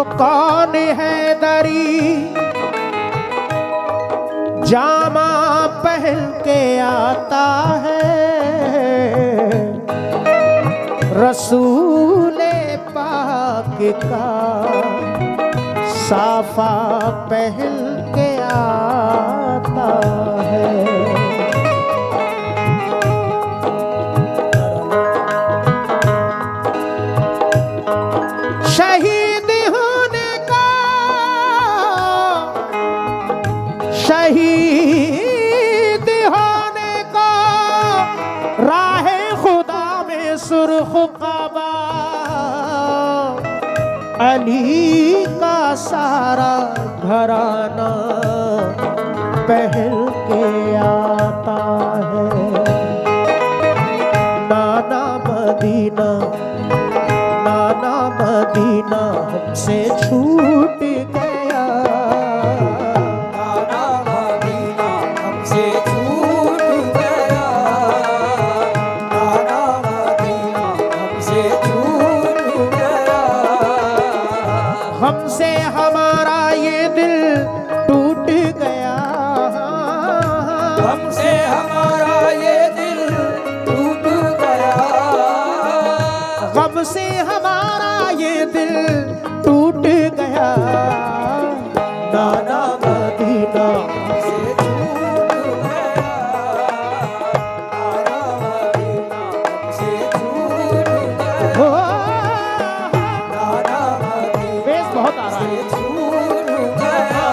वो कौन है दरी जामा पहन के आता है, रसूले पाक का साफा पहन के आता है। शहीद होने का, शहीद होने का राह खुदा में सुर्ख क़बा, अली का सारा घराना पहन के आता है। नाना मदीना, नाना मदीना हमसे छूट गया, नाना मदीना हमसे छूट गया, नाना मदीना हमसे छूट गया। हमसे हमारा ये दिल टूट गया, हमसे हमारा ये दिल टूट गया, गम से हमारा ये दिल टूट गया। नाना मदीना हमसे छूट गया, नाना मदीना हमसे छूट गया, हो, नाना मदीना बेस बहुत आ रहा है। छूट गया,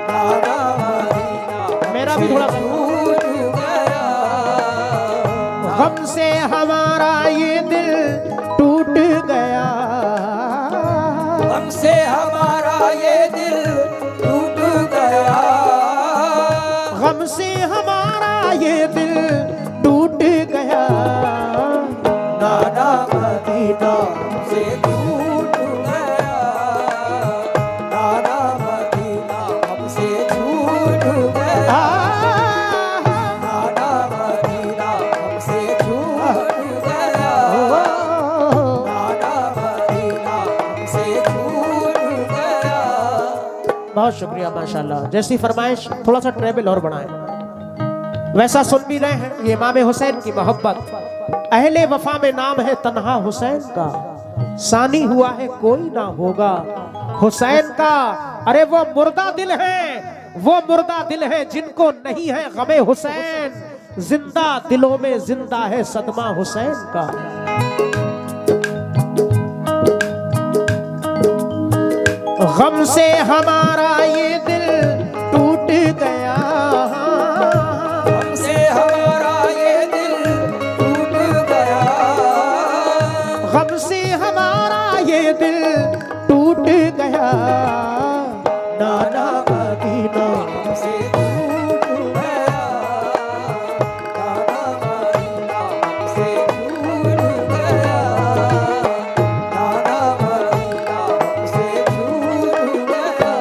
नाना मदीना मेरा भी थोड़ा सा। छूट गया। हमसे हमारा ये दिल टूट गया, हमसे हमारा ये दिल टूट गया, हमसे हमारा ये दिल टूट गया। नाना मदीना हमसे टूट गया, नाना मदीना हमसे छूट गया, नाना मदीना हमसे छूट गया, नाना मदीना हमसे छूट गया। बहुत शुक्रिया माशाल्लाह। जैसी फरमाइश थोड़ा सा ट्रेवल और बढ़ाएं। वैसा सुन भी रहे हैं ये इमाम हुसैन की मोहब्बत। अहले वफा में नाम है तन्हा हुसैन का, सानी हुआ है कोई ना होगा हुसैन का। अरे वो मुर्दा दिल है, वो मुर्दा दिल है जिनको नहीं है गमे हुसैन, जिंदा दिलों में जिंदा है सदमा हुसैन का। गम से हमारा ये दिल टूट गया, हमसे हमारा ये दिल टूट गया, गम से हमारा ये दिल टूट गया। नाना मदीना हमसे छूट गया, नाना मदीना हमसे छूट गया, नाना मदीना हमसे छूट गया।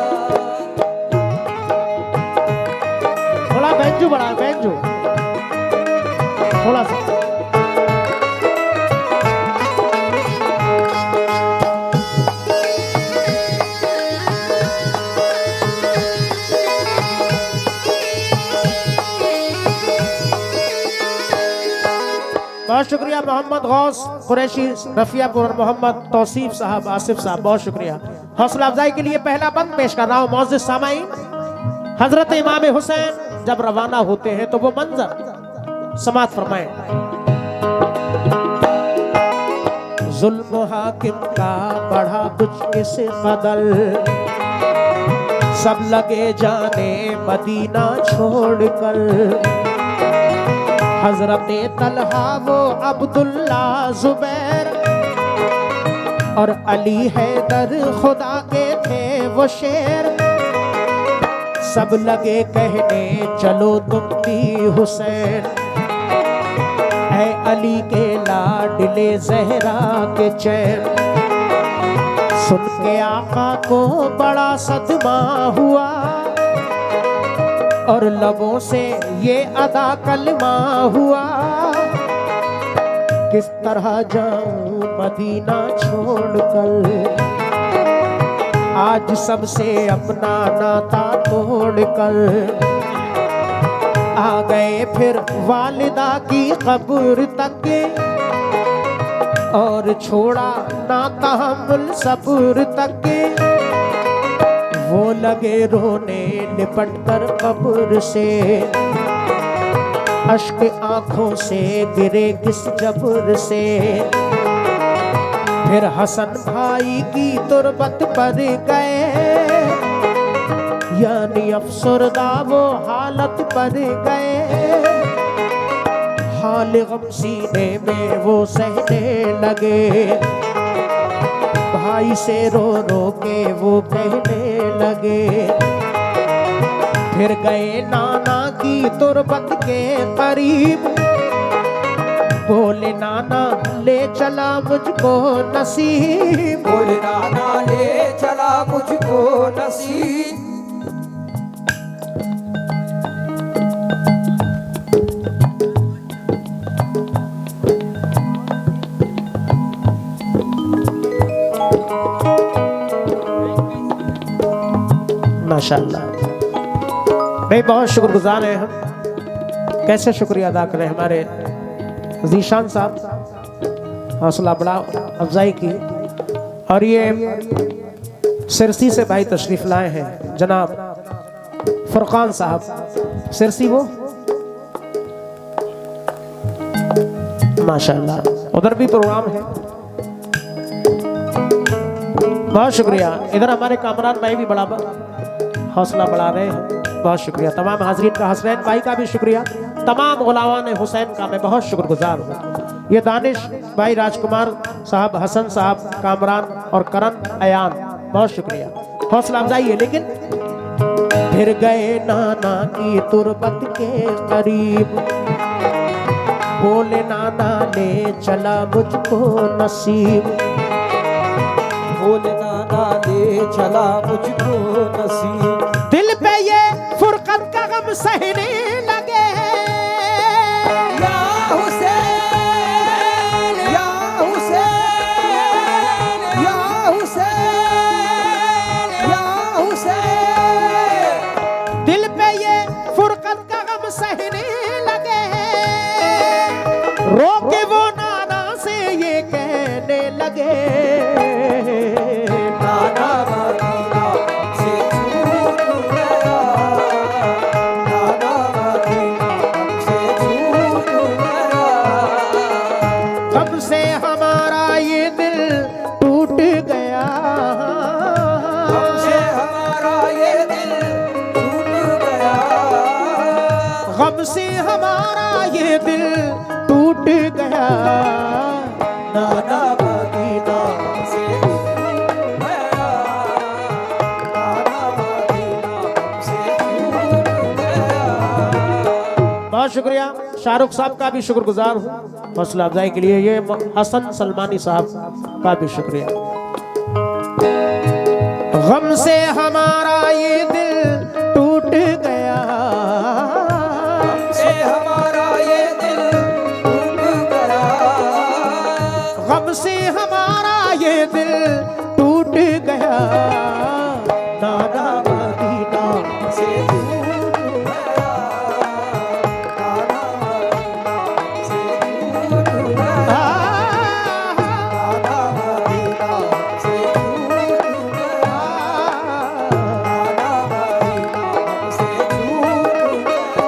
थोड़ा बेंजू बढ़ा, बेंजू थोड़ा सा। बहुत शुक्रिया मोहम्मद गौस कुरैशी रफियापुर और मोहम्मद तौसीफ साहब, आसिफ साहब, बहुत शुक्रिया। हौसला अफजाई के लिए पहला बंद पेश कर रहा हूँ मौजूद सामाईन। हजरत इमाम हुसैन जब रवाना होते हैं तो वो मंजर समात फरमाएं। जुल्म हाकिम का बढ़ा कुछ इस कदर, सब लगे जाने मदीना छोड़कर। हजरत तलहा वो अब्दुल्ला जुबैर और अली हैदर खुदा के थे वो शेर। सब लगे कहने चलो तुम भी हुसैन, है अली के लाडले जहरा के चैन। सुन के आका को बड़ा सदमा हुआ और लबों से ये अदा कलमा हुआ। किस तरह जाऊं मदीना छोड़कर, आज सबसे अपना नाता तोड़कर आ गए फिर वालिदा की कब्र तक, और छोड़ा नाता हम सब्र तक। वो लगे रोने लिपट कर कब्र से, अश्क आंखों से गिरे किस जबर से। फिर हसन भाई की तुरबत पर गए, यानी अफसरदा वो हालत पर गए। हाल गम सीने में वो सहने लगे, भाई से रो रो के वो कहने लगे। फिर गए नाना की तुरबत के करीब, बोले नाना ले चला मुझको नसीब। बोले नाना ले चला मुझको नसीब। माशाअल्लाह, भाई बहुत शुक्रगुजार हैं हम। कैसे शुक्रिया अदा करें हमारे जीशान साहब, हौसला बड़ा अफजाई की। और ये सिरसी से भाई तशरीफ लाए हैं जनाब फुरकान साहब सिरसी, वो माशाअल्लाह उधर भी प्रोग्राम है। बहुत शुक्रिया। इधर हमारे कामरान भाई भी बड़ा हौसला बढ़ा रहे हैं, बहुत शुक्रिया। तमाम हाजरीन का, हसनैन भाई का भी शुक्रिया। तमाम गुलामान हुसैन का मैं बहुत शुक्रगुजार हूँ। ये दानिश भाई, राजकुमार साहब, हसन साहब, कामरान और करण अयान, बहुत शुक्रिया। हौसला अफजाई है। लेकिन फिर गए नाना की तुरबत के करीब, बोले नाना ले चला मुझको नसीब। बोले नाना ले चला मुझको नसीब। दिल पे ये फुरकत का गम सहने लगे, या हुसैन या हुसैन या हुसैन या हुसैन। दिल पे ये फुरकत का गम सहने लगे। रो के वो नाना से ये कहने लगे, नाना मदीना से छूट गया, नाना मदीना से छूट गया। कब से हमारा ये दिल टूट गया, कब से हमारा ये दिल टूट गया। कब से हमारा ये दिल टूट गया। नाना मदीना से छूट गया, नाना मदीना से छूट गया। बहुत शुक्रिया। शाहरुख साहब का भी शुक्रगुजार हूँ हौसला अफजाई के लिए। ये हसन सलमानी साहब का भी शुक्रिया। गम से हमारा ये दिल टूट गया, से हमारा ये दिल टूट गया। गम से हमारा ये दिल टूट गया। नाना मदीना से छूट गया, नाना मदीना से छूट गया। नाना मदीना से छूट गया, नाना मदीना से छूट गया।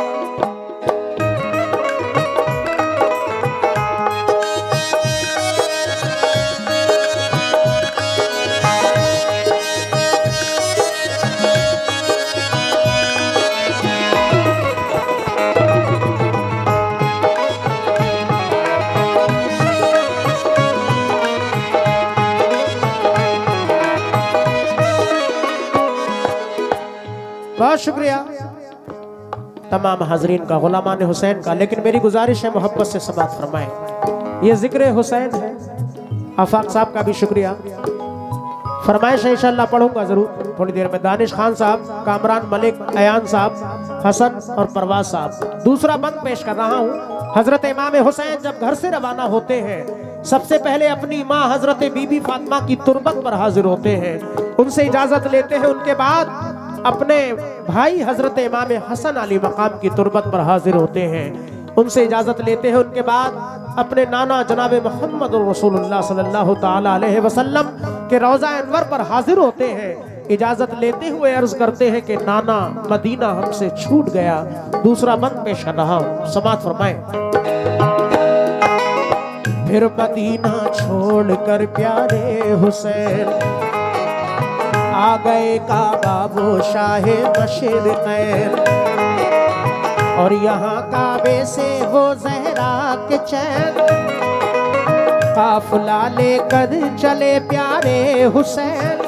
बहुत शुक्रिया तमाम हाजरीन का, गुलामान हुसैन का। लेकिन मेरी गुजारिश है मोहब्बत से समाअत फरमाएं। ये जिक्र हुसैन है। आफाक साहब का भी शुक्रिया। फरमाइश है इंशाअल्लाह पढ़ूंगा जरूर थोड़ी देर में। दानिश खान साहब, कामरान मलिक, अयान साहब, हसन और परवाज साहब। दूसरा बंद पेश कर रहा हूँ। हजरत इमाम हुसैन जब घर से रवाना होते हैं सबसे पहले अपनी माँ हजरत बीबी फातिमा की तुरबत पर हाजिर होते हैं, उनसे इजाजत लेते हैं। उनके बाद अपने भाई हजरत इमाम हसन अली मकाम की तुरबत पर हाजिर होते हैं, उनसे इजाजत लेते हैं। उनके बाद अपने नाना जनाब मोहम्मद रसूलुल्लाह सल्लल्लाहु ताला अलैहि वसल्लम के रोज़ा अनवर पर हाजिर होते हैं। इजाजत लेते हुए अर्ज करते हैं कि नाना मदीना हमसे छूट गया, दूसरा बंद पेश कर रहा हूं, समात फरमाएं। फिर मदीना छोड़कर प्यारे हुसैन आ गए काबा वो शाहे मशरिक़ैन, और यहाँ काबे से वो ज़हरा के चैन काफिला लेकर चले प्यारे हुसैन।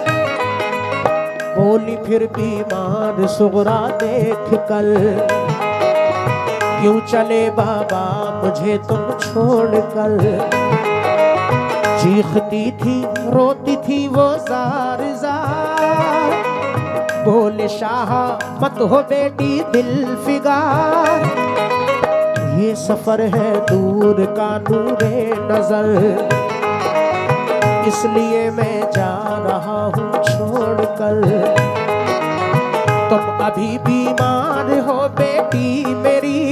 बोली फिर बीमार सुगरा देख कर, क्यों चले बाबा मुझे तुम छोड़ कर। चीखती थी रोती थी वो जार जार, बोले शाह मत हो बेटी दिल फिगार। ये सफर है दूर का नूरे नजर, इसलिए मैं जा रहा हूँ छोड़कर। तुम अभी बीमार हो बेटी मेरी,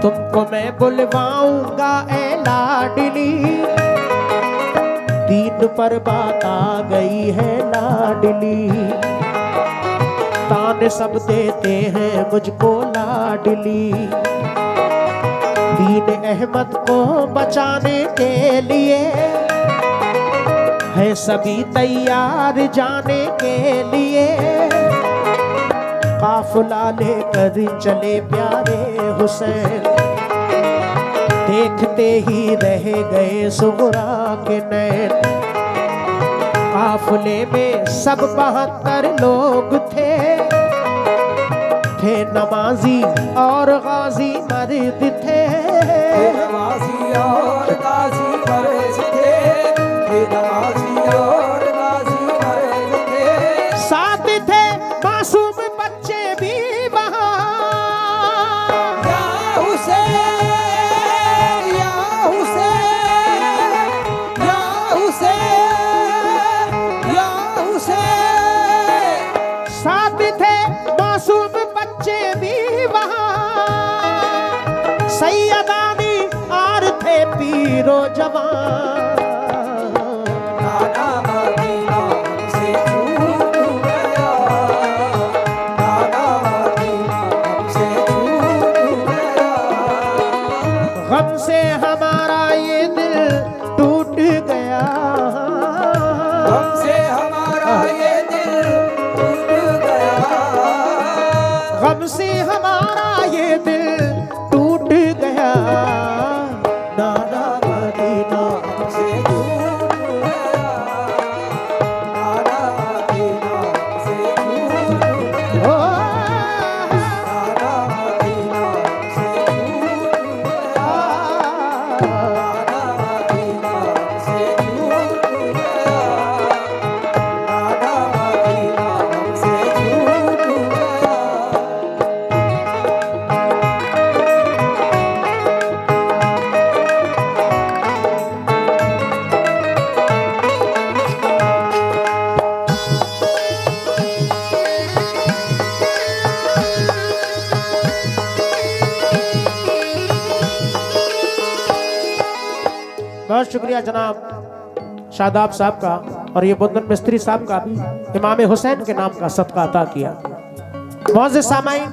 तुमको मैं बुलवाऊंगा ए लाडली। दीन पर बात आ गई है लाडली, ताने सब देते हैं मुझको लाडली। दीन अहमद को बचाने के लिए है सभी तैयार जाने के लिए। काफिला लेकर चले प्यारे हुसैन, देखते ही रह गए सुगरा के नैन। काफिले में सब 72 लोग थे नमाजी और गाजी मर्द थे। नमाजी और गाजी मर्द थे, नमाजी और गाजी मर्द थे। साथ थे मासूम बच्चे भी वहाँ, या हुसैन या हुसैन या हुसैन या हुसैन। साथ थे मासूम बच्चे भी वहाँ, सैयदानी और थे पीरो जवान। नाना मदीना से छूट गया, नाना मदीना से छूट गया। गम से हमारा ये दिल टूट गया, हमसे हमारा ये दिल टूट गया। गम से हमारा ये दिल टूट गया। नाना मदीना से छूट गया, नाना मदीना से छूट गया, ओ, नाना मदीना से छूट गया, नाना मदीना से छूट गया, नाना मदीना से छूट गया। बहुत शुक्रिया जनाब शादाब साहब का और ये बुंदन मिस्त्री साहब का भी इमाम हुसैन के नाम का सदका अता किया। मौज़िज़ सामाईन,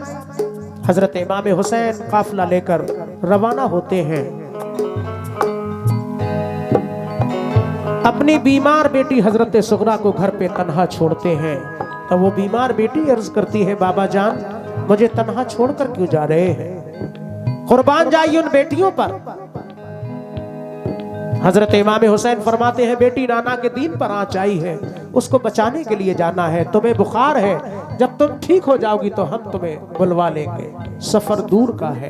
हजरत इमाम हुसैन काफिला लेकर रवाना होते हैं। अपनी बीमार बेटी हजरत सुगरा को घर पे तन्हा छोड़ते हैं। तो वो बीमार बेटी अर्ज करती है, बाबा जान मुझे तन्हा छोड़कर क्यों जा रहे हैं, कुर्बान जाइए उन बेटियों पर। हजरत इमाम हुसैन फरमाते हैं, बेटी नाना के दीन पर आँच आई है, उसको बचाने के लिए जाना है। तुम्हें बुखार है, जब तुम ठीक हो जाओगी तो हम तुम्हें बुलवा लेंगे, सफर दूर का है।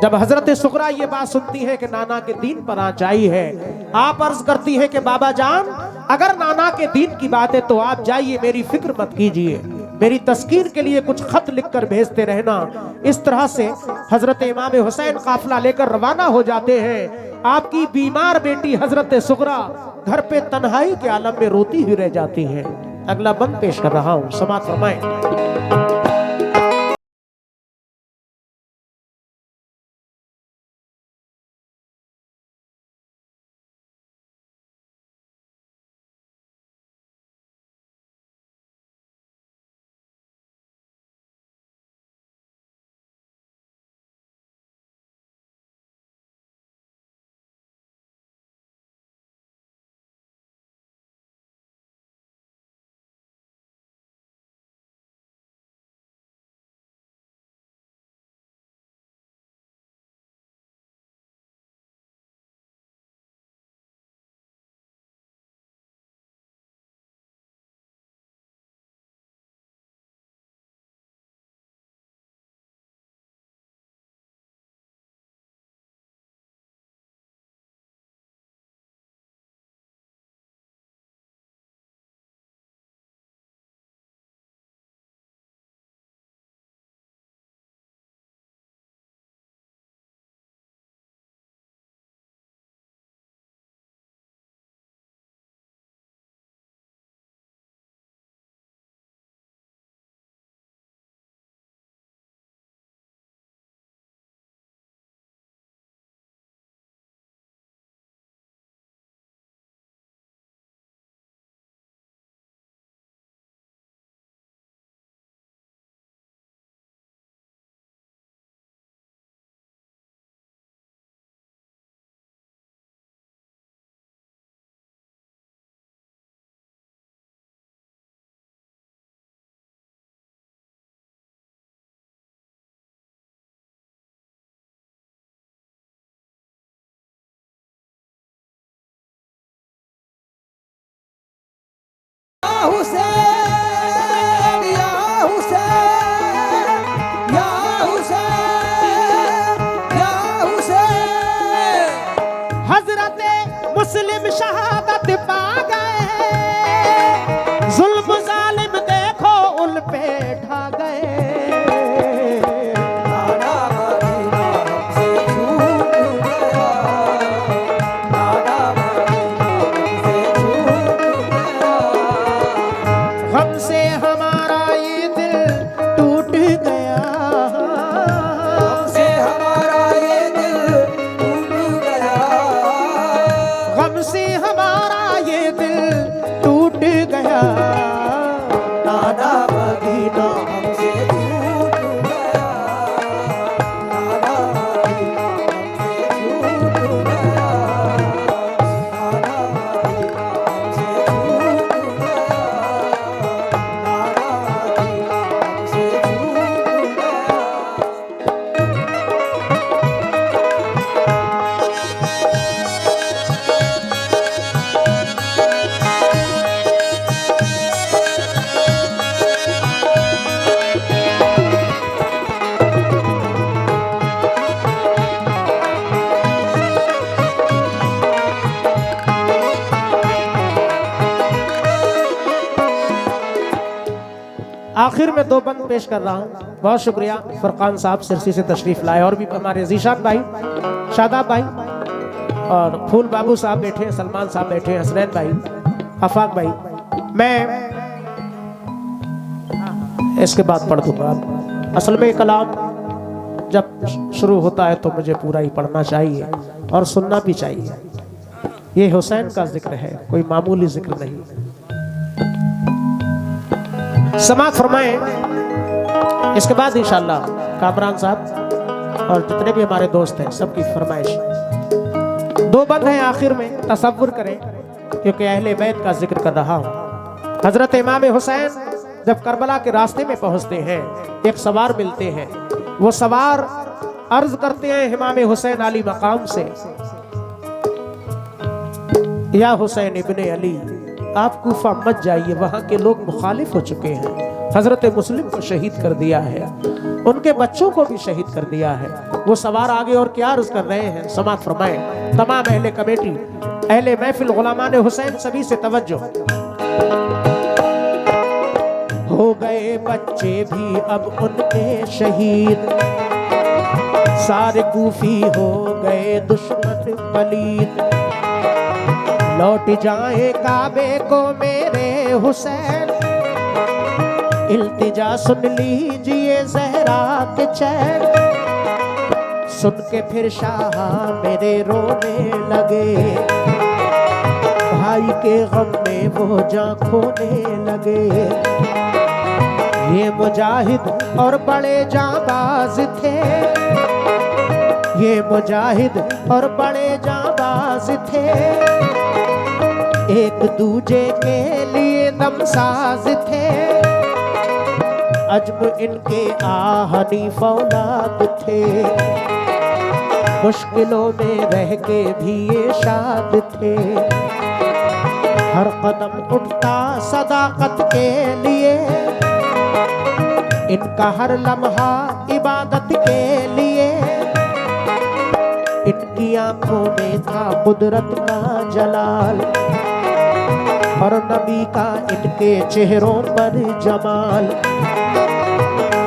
जब हजरत सुगरा ये बात सुनती है कि नाना के दीन पर आँच आई है, आप अर्ज करती है कि बाबा जान अगर नाना के दीन की बात है तो आप जाइए, मेरी फिक्र मत कीजिए, मेरी तस्कीर के लिए कुछ खत लिखकर भेजते रहना। इस तरह से हजरत इमाम हुसैन काफिला लेकर रवाना हो जाते हैं। आपकी बीमार बेटी हजरत सुगरा घर पे तन्हाई के आलम में रोती हुई रह जाती है। अगला बंद पेश कर रहा हूं, समाअत फरमाएं। हुसैन या हुसैन या हुसैन या हुसैन। हजरत मुस्लिम शहादत पा गए, जुल्म जालिम देखो उन पे ढा गए। नाना मदीना हमसे छूट गया, नाना मदीना हमसे छूट गया। हमसे हमारा ये दिल टूट गया, हमसे हमारा ये दिल टूट गया। हमसे हमारा ये दिल टूट गया। नाना मदीना हमसे छूट गया, नाना मदीना हमसे छूट गया, नाना मदीना हमसे छूट गया, नाना मदीना हमसे छूट गया। आखिर में दो बंद पेश कर रहा हूँ। बहुत शुक्रिया फरकान साहब सिरसी से तशरीफ लाए, और भी हमारे जीशान भाई, शादाब भाई और फूल बाबू साहब बैठे हैं, सलमान साहब बैठे हैं, हसनैन भाई, आफाक भाई। मैं इसके बाद पढ़ दूंगा। असल में कलाम जब शुरू होता है तो मुझे पूरा ही पढ़ना चाहिए और सुनना भी चाहिए। ये हुसैन का जिक्र है, कोई मामूली जिक्र नहीं। समाअत फरमाएं। इसके बाद इंशाअल्लाह कामरान साहब और जितने भी हमारे दोस्त हैं सबकी फरमाइश। दो बंद हैं आखिर में, तसव्वुर करें क्योंकि अहले बैत का जिक्र कर रहा हूं। हजरत इमाम हुसैन जब करबला के रास्ते में पहुंचते हैं, एक सवार मिलते हैं। वो सवार अर्ज करते हैं इमाम हुसैन अली मकाम से, या हुसैन इब्ने अली, आप कूफा मत जाइए, वहां के लोग मुखालिफ हो चुके हैं। हजरत मुस्लिम को शहीद कर दिया है, उनके बच्चों को भी शहीद कर दिया है। वो सवार आगे और क्या अर्ज कर रहे हैं, समाअत फरमाएं। तमाम अहले कमेटी, अहले महफिल, गुलामान हुसैन, सभी से तवज्जो। हो गए बच्चे भी अब उनके शहीद, सारे कूफी हो गए दुश्मन पलीत। लौट जाए काबे को मेरे हुसैन, इल्तिजा सुन लीजिए ज़हरा के चैन। सुन के फिर शाह मेरे रोने लगे, भाई के गम में वो जान खोने लगे। ये मुजाहिद और बड़े जाबाज थे, ये मुजाहिद और बड़े जाबाज थे, एक दूजे के लिए दमसाज थे। अजब इनके आहनी फौलाद थे, मुश्किलों में रह के भी ये शाद थे। हर कदम उठता सदाकत के लिए, इनका हर लम्हा इबादत के लिए। इनकी आंखों में था कुदरत का जलाल, और नबी का इनके चेहरों पर जमाल।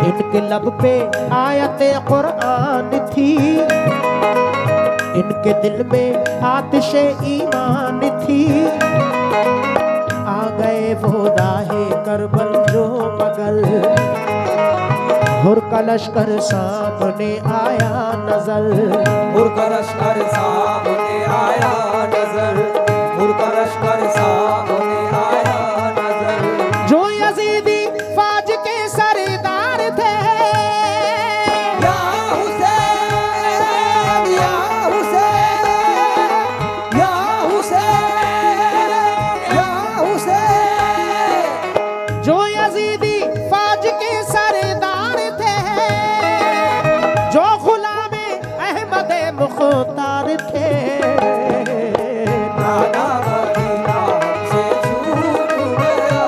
इनके लब पे आयते कुरान थी, इनके दिल में आतिशे ईमान थी। आ गए वो राहे करबल जो मगल, हुर का लश्कर सामने आया नजर। हुर का लश्कर सामने आया नजर, हुर का लश्कर सामने आया नजर। जो यजीदी फौज के सरदार थे, या हुसैन, या हुसैन, या हुसैन, या हुसैन। जो यजीदी फौज के सरदार थे, जो गुलामे अहमद मुख्तार थे। नाना मदीना हमसे छूट गया,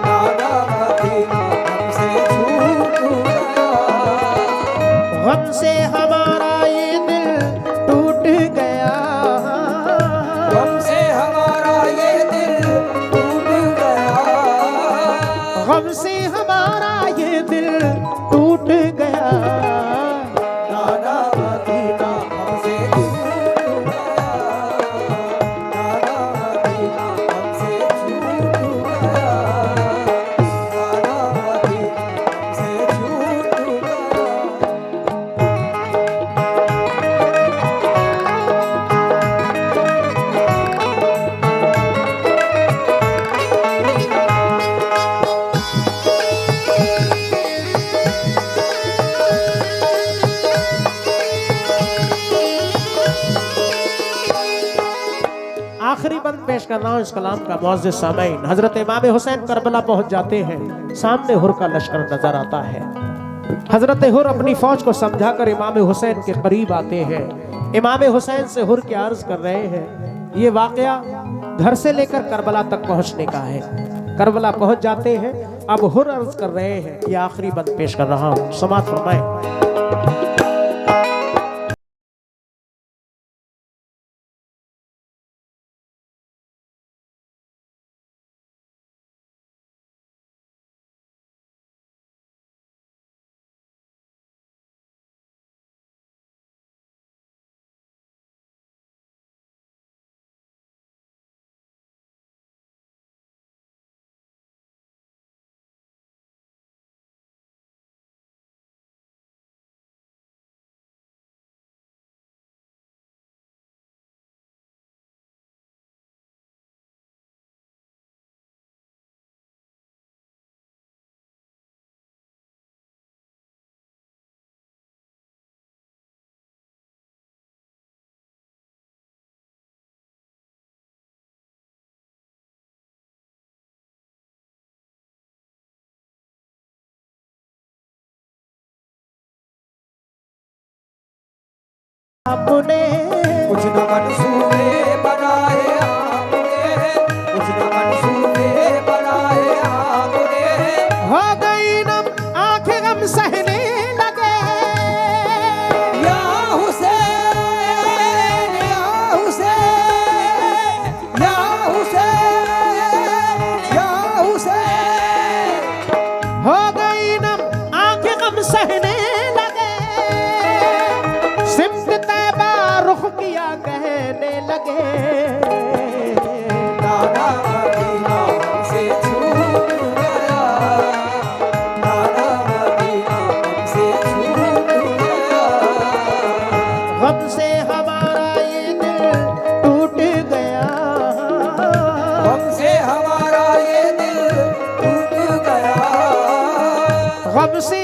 नाना मदीना हमसे छूट गया। गम से हमारा ये दिल टूट गया, गम से हमारा ये दिल टूट गया, गम से हमारा ये दिल टूट गया। नाना मदीना हमसे छूट गया, नाना मदीना हमसे छूट गया, नाना मदीना हमसे छूट गया। आखिरी बंद पेश कर रहा हूँ इस कलाम का मुअज़्ज़िज़ सामीन। हजरत इमाम हुसैन करबला पहुंच जाते हैं, सामने हुर का लश्कर नजर आता है। हजरत हुर अपनी फौज को समझाकर इमाम हुसैन के करीब आते हैं। इमाम हुसैन से हुर क्या अर्ज कर रहे हैं, ये वाकया घर से लेकर करबला तक पहुंचने का है। करबला पहुंच जाते हैं, अब हुर अर्ज कर रहे हैं, ये आखिरी बंद पेश कर रहा हूँ, समाअत फरमाएं। आपने कुछ न मंसूबे बनाए आपने, कुछ न मंसूबे बनाए आपने। हो गई नम आंखें गम सहने लगे, या हुसैन, या हुसैन, या हुसैन, या हुसैन। हो गई नम आंखें गम सहने लगे। सिमत तैबा रुख लगे। दादा मदीना हमसे छूट गया, दादा मदीना हमसे छूट गया। गम से हमारा ये दिल टूट गया, हमसे हमारा ये दिल टूट गया, गम से